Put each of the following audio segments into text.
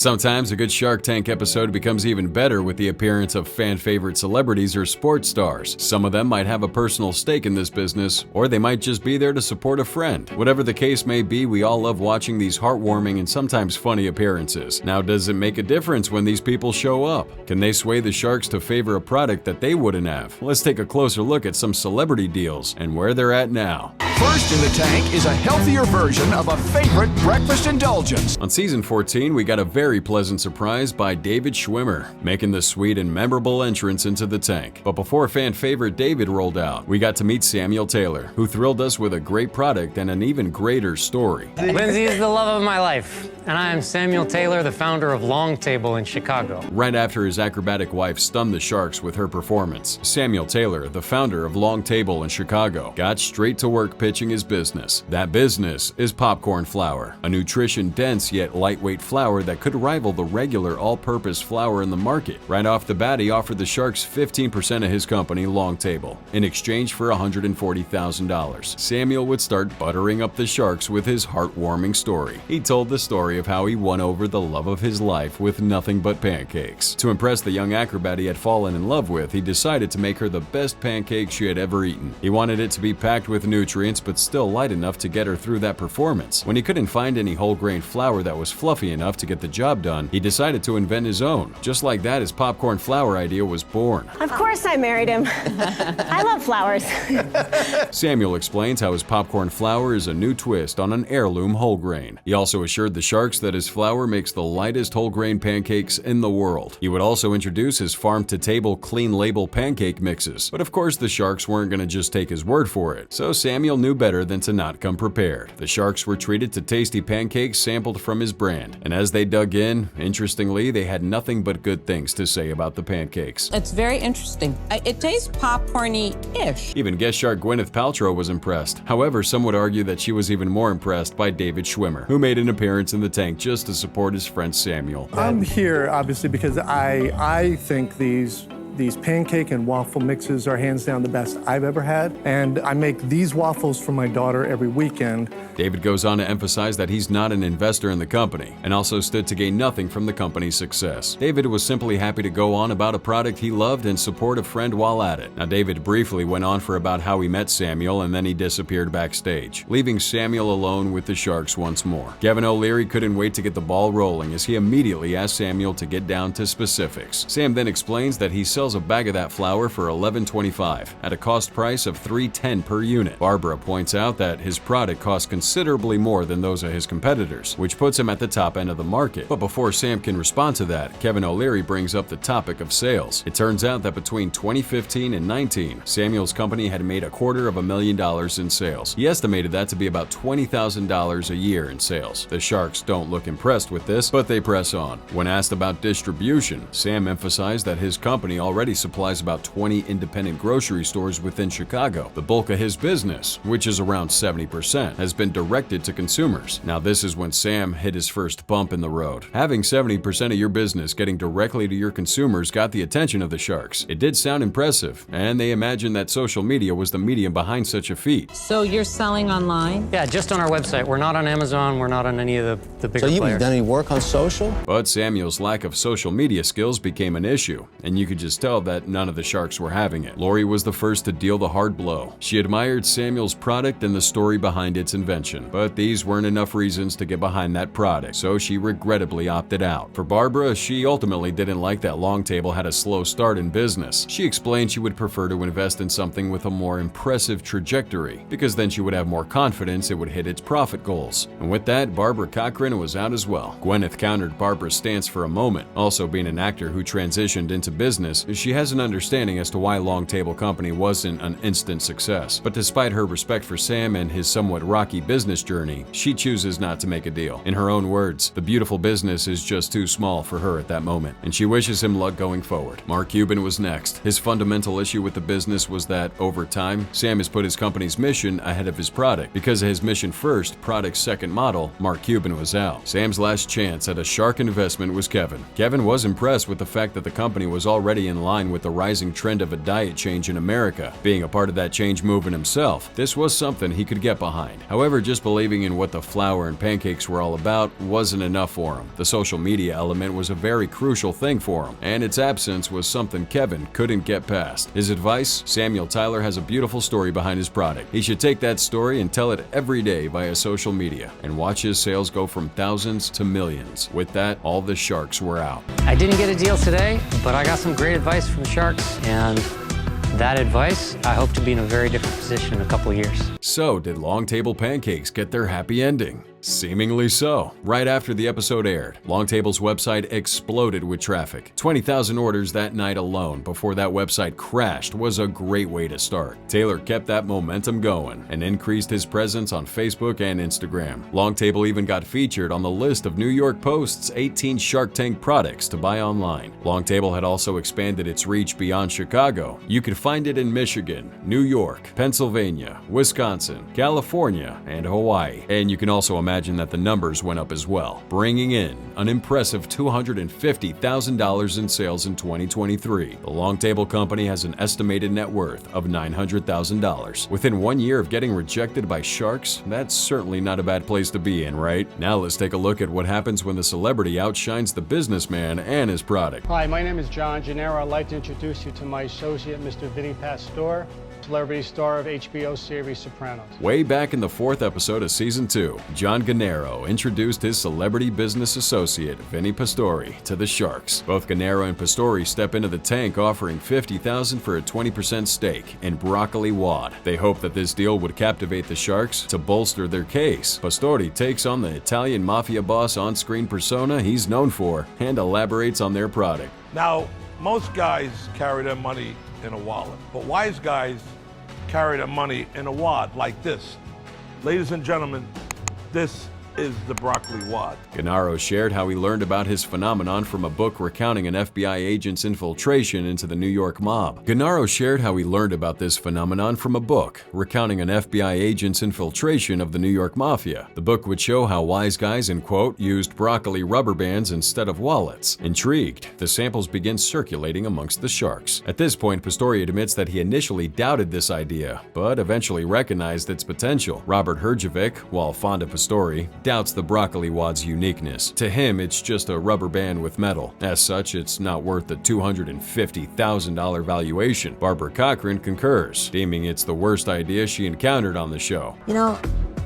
Sometimes a good Shark Tank episode becomes even better with the appearance of fan-favorite celebrities or sports stars. Some of them might have a personal stake in this business, or they might just be there to support a friend. Whatever the case may be, we all love watching these heartwarming and sometimes funny appearances. Now, does it make a difference when these people show up? Can they sway the Sharks to favor a product that they wouldn't have? Let's take a closer look at some celebrity deals and where they're at now. First in the tank is a healthier version of a favorite breakfast indulgence. On season 14, we got a very pleasant surprise by David Schwimmer, making the sweet and memorable entrance into the tank. But before fan favorite David rolled out, we got to meet Samuel Taylor, who thrilled us with a great product and an even greater story. Lindsay is the love of my life, and I am Samuel Taylor, the founder of Long Table in Chicago. Right after his acrobatic wife stunned the Sharks with her performance, Samuel Taylor, the founder of Long Table in Chicago, got straight to work pitching his business. That business is popcorn flour, a nutrition-dense yet lightweight flour that could rival the regular all-purpose flour in the market. Right off the bat, he offered the Sharks 15% of his company, Long Table, in exchange for $140,000. Samuel would start buttering up the Sharks with his heartwarming story. He told the story of how he won over the love of his life with nothing but pancakes. To impress the young acrobat he had fallen in love with, he decided to make her the best pancake she had ever eaten. He wanted it to be packed with nutrients but still light enough to get her through that performance. When he couldn't find any whole grain flour that was fluffy enough to get the job done, he decided to invent his own. Just like that, his popcorn flour idea was born. Of course I married him. I love flowers. Samuel explains how his popcorn flour is a new twist on an heirloom whole grain. He also assured the Sharks that his flour makes the lightest whole grain pancakes in the world. He would also introduce his farm-to-table clean label pancake mixes. But of course, the Sharks weren't going to just take his word for it, so Samuel knew better than to not come prepared. The Sharks were treated to tasty pancakes sampled from his brand, and as they dug in, interestingly, they had nothing but good things to say about the pancakes. It's very interesting. It tastes popcorny-ish. Even guest shark Gwyneth Paltrow was impressed. However, some would argue that she was even more impressed by David Schwimmer, who made an appearance in the tank just to support his friend Samuel. I'm here, obviously, because I think these pancake and waffle mixes are hands down the best I've ever had, and I make these waffles for my daughter every weekend. David goes on to emphasize that he's not an investor in the company and also stood to gain nothing from the company's success. David was simply happy to go on about a product he loved and support a friend while at it. Now, David briefly went on for about how he met Samuel, and then he disappeared backstage, leaving Samuel alone with the Sharks once more. Kevin O'Leary couldn't wait to get the ball rolling as he immediately asked Samuel to get down to specifics. Sam then explains that he sells a bag of that flour for $11.25 at a cost price of $3.10 per unit. Barbara points out that his product costs considerably more than those of his competitors, which puts him at the top end of the market. But before Sam can respond to that, Kevin O'Leary brings up the topic of sales. It turns out that between 2015 and 19, Samuel's company had made $250,000 in sales. He estimated that to be about $20,000 a year in sales. The Sharks don't look impressed with this, but they press on. When asked about distribution, Sam emphasized that his company already supplies about 20 independent grocery stores within Chicago. The bulk of his business, which is around 70%, has been directed to consumers. Now, this is when Sam hit his first bump in the road. Having 70% of your business getting directly to your consumers got the attention of the Sharks. It did sound impressive, and they imagined that social media was the medium behind such a feat. So you're selling online? Yeah, just on our website. We're not on Amazon. We're not on any of the bigger players. So you've done any work on social? But Samuel's lack of social media skills became an issue, and you could just tell that none of the Sharks were having it. Lori was the first to deal the hard blow. She admired Samuel's product and the story behind its invention, but these weren't enough reasons to get behind that product, so she regrettably opted out. For Barbara, she ultimately didn't like that Long Table had a slow start in business. She explained she would prefer to invest in something with a more impressive trajectory, because then she would have more confidence it would hit its profit goals. And with that, Barbara Cochran was out as well. Gwyneth countered Barbara's stance for a moment. Also, being an actor who transitioned into business, she has an understanding as to why Long Table Company wasn't an instant success. But despite her respect for Sam and his somewhat rocky business journey, she chooses not to make a deal. In her own words, the beautiful business is just too small for her at that moment, and she wishes him luck going forward. Mark Cuban was next. His fundamental issue with the business was that, over time, Sam has put his company's mission ahead of his product. Because of his mission first, product second model, Mark Cuban was out. Sam's last chance at a shark investment was Kevin. Kevin was impressed with the fact that the company was already in in line with the rising trend of a diet change in America. Being a part of that change movement himself, this was something he could get behind. However, just believing in what the flour and pancakes were all about wasn't enough for him. The social media element was a very crucial thing for him, and its absence was something Kevin couldn't get past. His advice? Samuel Tyler has a beautiful story behind his product. He should take that story and tell it every day via social media, and watch his sales go from thousands to millions. With that, all the sharks were out. I didn't get a deal today, but I got some great advice from the Sharks, and that advice, I hope to be in a very different position in a couple of years. So, did Long Table Pancakes get their happy ending? Seemingly so. Right after the episode aired, Long Table's website exploded with traffic. 20,000 orders that night alone before that website crashed was a great way to start. Taylor kept that momentum going and increased his presence on Facebook and Instagram. Long Table even got featured on the list of New York Post's 18 Shark Tank products to buy online. Long Table had also expanded its reach beyond Chicago. You could find it in Michigan, New York, Pennsylvania, Wisconsin, California, and Hawaii. And you can also imagine that the numbers went up as well, bringing in an impressive $250,000 in sales in 2023. The Long Table Company has an estimated net worth of $900,000. Within 1 year of getting rejected by sharks, that's certainly not a bad place to be in, right? Now let's take a look at what happens when the celebrity outshines the businessman and his product. Hi, my name is John Gennaro. I'd like to introduce you to my associate, Mr. Vinny Pastore, celebrity star of HBO series Sopranos. Way back in the 4th episode of Season 2, John Gennaro introduced his celebrity business associate, Vinny Pastore, to the Sharks. Both Gennaro and Pastore step into the tank offering $50,000 for a 20% stake in Broccoli Wad. They hope that this deal would captivate the Sharks to bolster their case. Pastore takes on the Italian mafia boss on-screen persona he's known for and elaborates on their product. Now, most guys carry their money in a wallet, but wise guys carry their money in a wad like this. Ladies and gentlemen, this is the Broccoli Wad. Gennaro shared how he learned about his phenomenon from a book recounting an FBI agent's infiltration into the New York mob. Gennaro shared how he learned about this phenomenon from a book recounting an FBI agent's infiltration of the New York Mafia. The book would show how wise guys, in quote, used broccoli rubber bands instead of wallets. Intrigued, the samples begin circulating amongst the sharks. At this point, Pastore admits that he initially doubted this idea, but eventually recognized its potential. Robert Herjavec, while fond of Pastore, doubts the Broccoli Wad's uniqueness. To him, it's just a rubber band with metal. As such, it's not worth the $250,000 valuation. Barbara Cochran concurs, deeming it's the worst idea she encountered on the show. You know,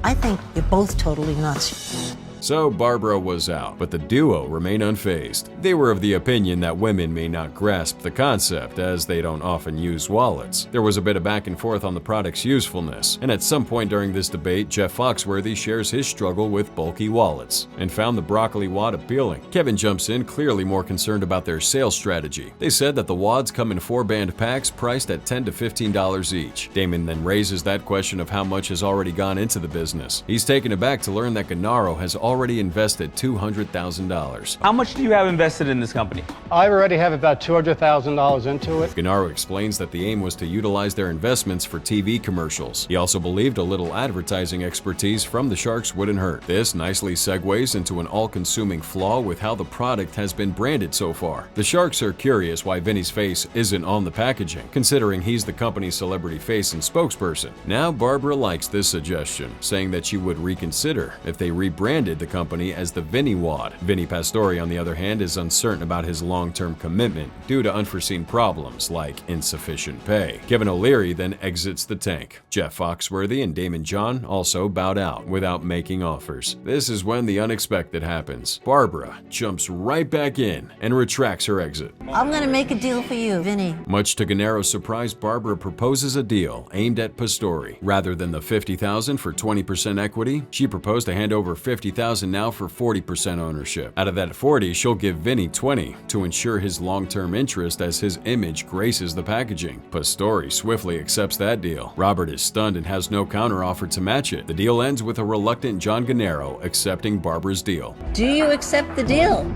I think you're both totally nuts. So Barbara was out, but the duo remained unfazed. They were of the opinion that women may not grasp the concept, as they don't often use wallets. There was a bit of back and forth on the product's usefulness, and at some point during this debate, Jeff Foxworthy shares his struggle with bulky wallets and found the Broccoli Wad appealing. Kevin jumps in, clearly more concerned about their sales strategy. They said that the wads come in 4-band packs priced at $10 to $15 each. Damon then raises that question of how much has already gone into the business. He's taken aback to learn that Gennaro has already invested $200,000. How much do you have invested in this company? I already have about $200,000 into it. Gennaro explains that the aim was to utilize their investments for TV commercials. He also believed a little advertising expertise from the Sharks wouldn't hurt. This nicely segues into an all-consuming flaw with how the product has been branded so far. The Sharks are curious why Vinny's face isn't on the packaging, considering he's the company's celebrity face and spokesperson. Now Barbara likes this suggestion, saying that she would reconsider if they rebranded the company as the Vinny Wad. Vinny Pastore, on the other hand, is uncertain about his long-term commitment due to unforeseen problems like insufficient pay. Kevin O'Leary then exits the tank. Jeff Foxworthy and Damon John also bowed out without making offers. This is when the unexpected happens. Barbara jumps right back in and retracts her exit. I'm gonna make a deal for you, Vinny. Much to Gennaro's surprise, Barbara proposes a deal aimed at Pastore. Rather than the $50,000 for 20% equity, she proposed to hand over $50,000 now for 40% ownership. Out of that 40, she'll give Vinny 20 to ensure his long-term interest as his image graces the packaging. Pastore swiftly accepts that deal. Robert is stunned and has no counteroffer to match it. The deal ends with a reluctant John Gennaro accepting Barbara's deal. Do you accept the deal?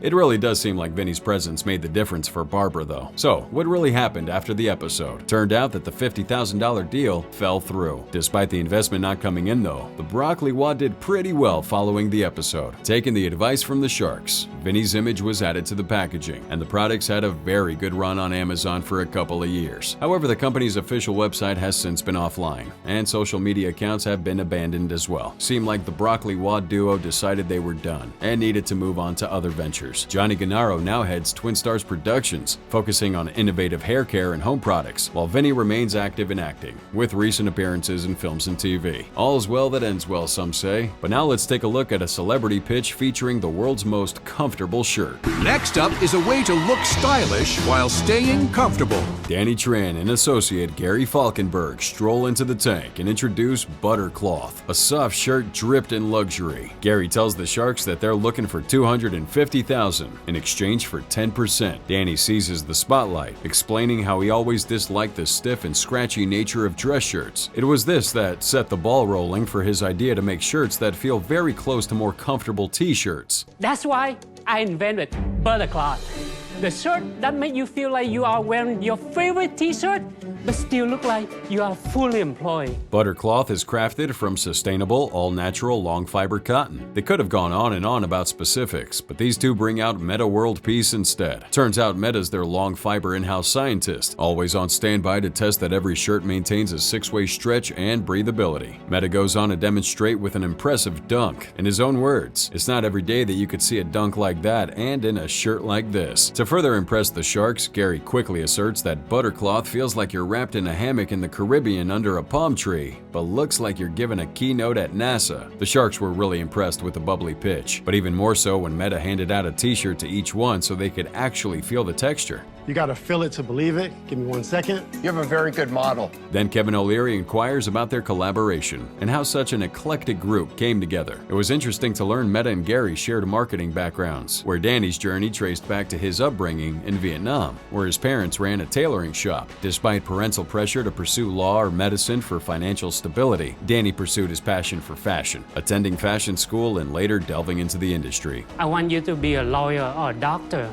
It really does seem like Vinny's presence made the difference for Barbara, though. So, what really happened after the episode? Turned out that the $50,000 deal fell through. Despite the investment not coming in, though, the Broccoli Wad did pretty well following the episode. Taking the advice from the Sharks, Vinny's image was added to the packaging, and the products had a very good run on Amazon for a couple of years. However, the company's official website has since been offline, and social media accounts have been abandoned as well. Seemed like the Broccoli Wad duo decided they were done and needed to move on to other ventures. Johnny Gennaro now heads Twin Stars Productions, focusing on innovative hair care and home products, while Vinny remains active in acting, with recent appearances in films and TV. All is well that ends well, some say. But now let's take a look at a celebrity pitch featuring the world's most comfortable shirt. Next up is a way to look stylish while staying comfortable. Danny Tran and associate Gary Falkenberg stroll into the tank and introduce Buttercloth, a soft shirt dripped in luxury. Gary tells the Sharks that they're looking for $250,000 in exchange for 10%. Danny seizes the spotlight, explaining how he always disliked the stiff and scratchy nature of dress shirts. It was this that set the ball rolling for his idea to make shirts that feel very close to more comfortable t-shirts. That's why I invented Buttercloth. The shirt that makes you feel like you are wearing your favorite t-shirt, but still look like you are fully employed. Buttercloth is crafted from sustainable, all-natural, long-fiber cotton. They could have gone on and on about specifics, but these two bring out Meta World Peace instead. Turns out Meta's their long-fiber in-house scientist, always on standby to test that every shirt maintains a 6-way stretch and breathability. Meta goes on to demonstrate with an impressive dunk. In his own words, "It's not every day that you could see a dunk like that and in a shirt like this." To further impress the Sharks, Gary quickly asserts that Buttercloth feels like you're wrapped in a hammock in the Caribbean under a palm tree, but looks like you're given a keynote at NASA. The Sharks were really impressed with the bubbly pitch, but even more so when Meta handed out a t-shirt to each one so they could actually feel the texture. You gotta feel it to believe it. Give me 1 second. You have a very good model. Then Kevin O'Leary inquires about their collaboration and how such an eclectic group came together. It was interesting to learn Meta and Gary shared marketing backgrounds, where Danny's journey traced back to his upbringing in Vietnam, where his parents ran a tailoring shop. Despite parental pressure to pursue law or medicine for financial stability, Danny pursued his passion for fashion, attending fashion school and later delving into the industry. I want you to be a lawyer or a doctor,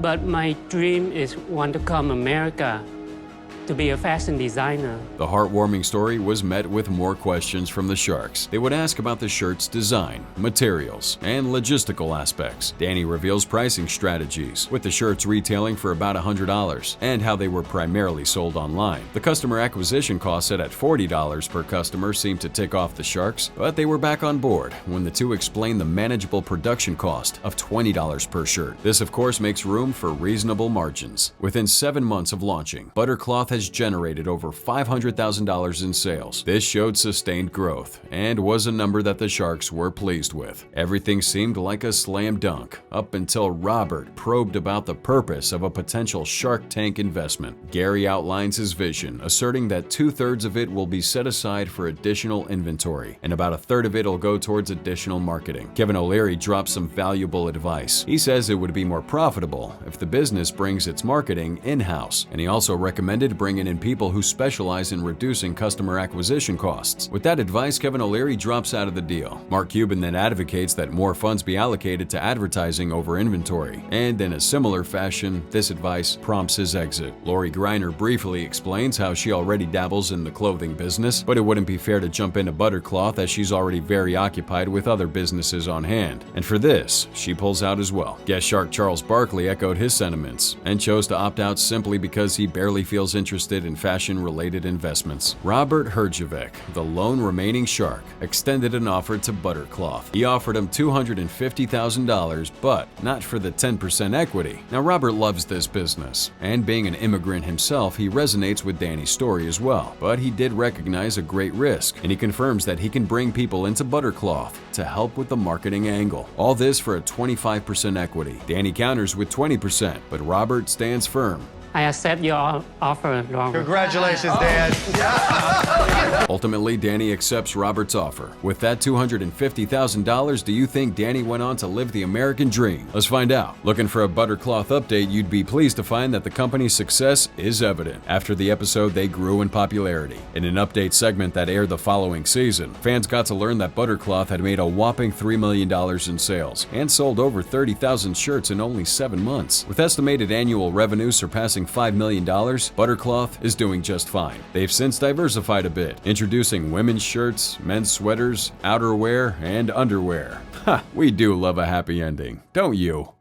but my dream is want to come America to be a fashion designer. The heartwarming story was met with more questions from the Sharks. They would ask about the shirt's design, materials, and logistical aspects. Danny reveals pricing strategies, with the shirts retailing for about $100, and how they were primarily sold online. The customer acquisition cost set at $40 per customer seemed to tick off the Sharks, but they were back on board when the two explained the manageable production cost of $20 per shirt. This, of course, makes room for reasonable margins. Within 7 months of launching, Buttercloth has generated over $500,000 in sales. This showed sustained growth and was a number that the Sharks were pleased with. Everything seemed like a slam dunk up until Robert probed about the purpose of a potential Shark Tank investment. Gary outlines his vision, asserting that 2/3 of it will be set aside for additional inventory and about 1/3 of it will go towards additional marketing. Kevin O'Leary drops some valuable advice. He says it would be more profitable if the business brings its marketing in-house, and he also recommended bringing in people who specialize in reducing customer acquisition costs. With that advice, Kevin O'Leary drops out of the deal. Mark Cuban then advocates that more funds be allocated to advertising over inventory, and in a similar fashion, this advice prompts his exit. Lori Greiner briefly explains how she already dabbles in the clothing business, but it wouldn't be fair to jump into Buttercloth as she's already very occupied with other businesses on hand. And for this, she pulls out as well. Guest Shark Charles Barkley echoed his sentiments and chose to opt out simply because he barely feels interested in fashion-related investments. Robert Herjavec, the lone remaining Shark, extended an offer to Buttercloth. He offered him $250,000, but not for the 10% equity. Now, Robert loves this business, and being an immigrant himself, he resonates with Danny's story as well. But he did recognize a great risk, and he confirms that he can bring people into Buttercloth to help with the marketing angle. All this for a 25% equity. Danny counters with 20%, but Robert stands firm. I accept your offer, Robert. Congratulations, Dad. Ultimately, Danny accepts Robert's offer. With that $250,000, do you think Danny went on to live the American dream? Let's find out. Looking for a Buttercloth update, you'd be pleased to find that the company's success is evident. After the episode, they grew in popularity. In an update segment that aired the following season, fans got to learn that Buttercloth had made a whopping $3 million in sales and sold over 30,000 shirts in only 7 months. With estimated annual revenue surpassing $5 million, Buttercloth is doing just fine. They've since diversified a bit, introducing women's shirts, men's sweaters, outerwear, and underwear. Ha! We do love a happy ending, don't you?